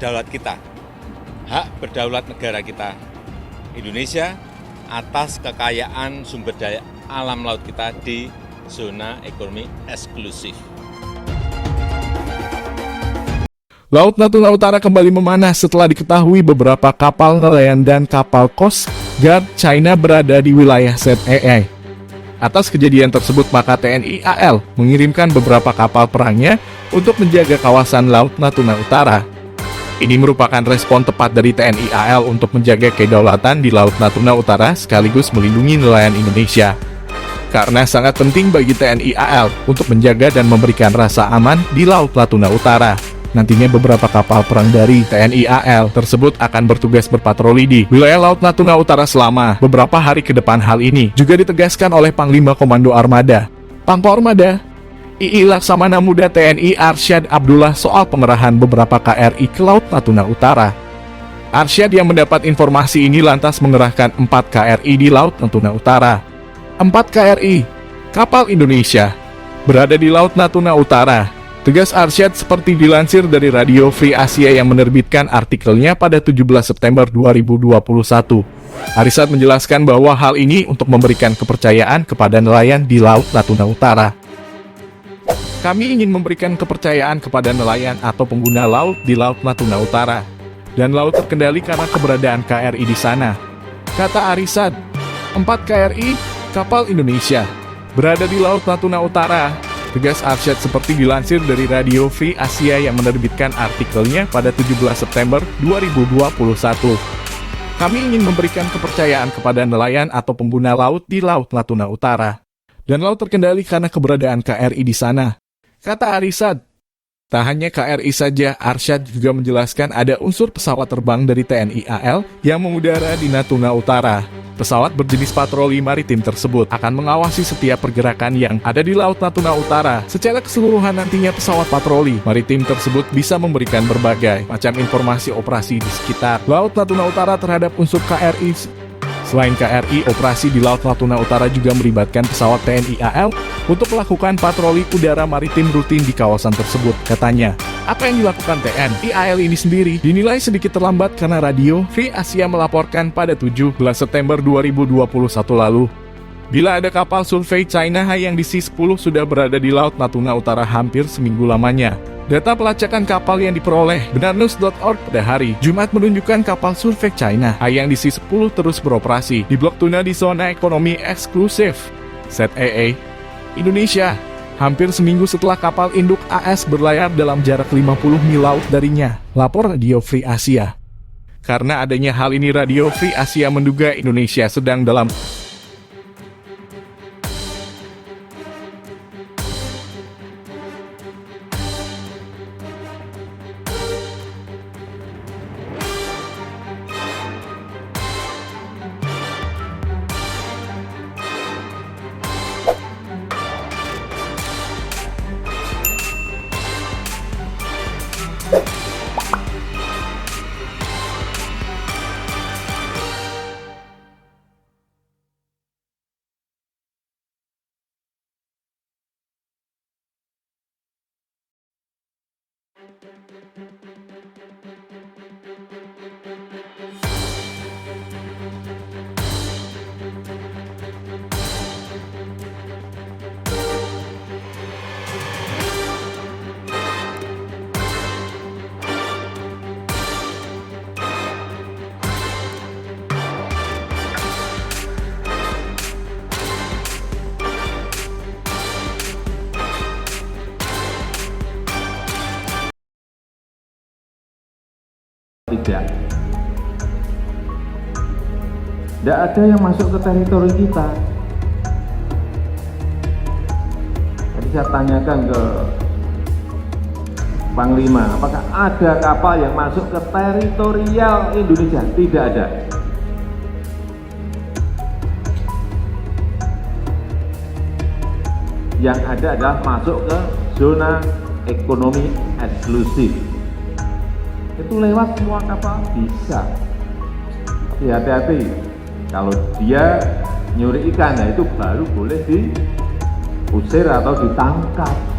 berdaulat kita, hak berdaulat negara kita, Indonesia, atas kekayaan sumber daya alam laut kita di zona ekonomi eksklusif. Laut Natuna Utara kembali memanas setelah diketahui beberapa kapal nelayan dan kapal Coast Guard China berada di wilayah ZEE. Atas kejadian tersebut, maka TNI AL mengirimkan beberapa kapal perangnya untuk menjaga kawasan Laut Natuna Utara. Ini merupakan respon tepat dari TNI AL untuk menjaga kedaulatan di Laut Natuna Utara sekaligus melindungi nelayan Indonesia. Karena sangat penting bagi TNI AL untuk menjaga dan memberikan rasa aman di Laut Natuna Utara. Nantinya beberapa kapal perang dari TNI AL tersebut akan bertugas berpatroli di wilayah Laut Natuna Utara selama beberapa hari ke depan. Hal ini juga ditegaskan oleh Panglima Komando Armada, Pangko Armada, II Laksamana Muda TNI Arsyad Abdullah soal pengerahan beberapa KRI ke Laut Natuna Utara. Arsyad yang mendapat informasi ini lantas mengerahkan 4 KRI di Laut Natuna Utara. 4 KRI, kapal Indonesia, berada di Laut Natuna Utara. Tegas Arsyad seperti dilansir dari Radio Free Asia yang menerbitkan artikelnya pada 17 September 2021. Arsyad menjelaskan bahwa hal ini untuk memberikan kepercayaan kepada nelayan di Laut Natuna Utara. Kami ingin memberikan kepercayaan kepada nelayan atau pengguna laut di Laut Natuna Utara. Dan laut terkendali karena keberadaan KRI di sana. Kata Arsyad, 4 KRI, kapal Indonesia, berada di Laut Natuna Utara. Tegas Arsyad seperti dilansir dari Radio Free Asia yang menerbitkan artikelnya pada 17 September 2021. Kami ingin memberikan kepercayaan kepada nelayan atau pengguna laut di Laut Natuna Utara. Dan laut terkendali karena keberadaan KRI di sana. Kata Arsyad. Tak hanya KRI saja, Arsyad juga menjelaskan ada unsur pesawat terbang dari TNI AL yang mengudara di Natuna Utara. Pesawat berjenis patroli maritim tersebut akan mengawasi setiap pergerakan yang ada di Laut Natuna Utara. Secara keseluruhan nantinya pesawat patroli maritim tersebut bisa memberikan berbagai macam informasi operasi di sekitar Laut Natuna Utara terhadap unsur KRI. Selain KRI, operasi di Laut Natuna Utara juga melibatkan pesawat TNI AL untuk melakukan patroli udara maritim rutin di kawasan tersebut, katanya. Apa yang dilakukan TNI AL ini sendiri dinilai sedikit terlambat karena Radio Free Asia melaporkan pada 17 September 2021 lalu. Bila ada kapal survei China yang di C-10 sudah berada di Laut Natuna Utara hampir seminggu lamanya. Data pelacakan kapal yang diperoleh benarnews.org pada hari Jumat menunjukkan kapal survei China yang di C-10 terus beroperasi di Blok Tuna di zona ekonomi eksklusif ZEE, Indonesia. Hampir seminggu setelah kapal induk AS berlayar dalam jarak 50 mil laut darinya, lapor Radio Free Asia. Karena adanya hal ini, Radio Free Asia menduga Indonesia sedang dalam tidak ada yang masuk ke teritori kita. Jadi saya tanyakan ke Panglima, apakah ada kapal yang masuk ke teritorial Indonesia? Tidak ada. Yang ada adalah masuk ke zona ekonomi eksklusif. Itu lewat semua kapal bisa. Tapi hati-hati, kalau dia nyuri ikan, nah itu baru boleh diusir atau ditangkap.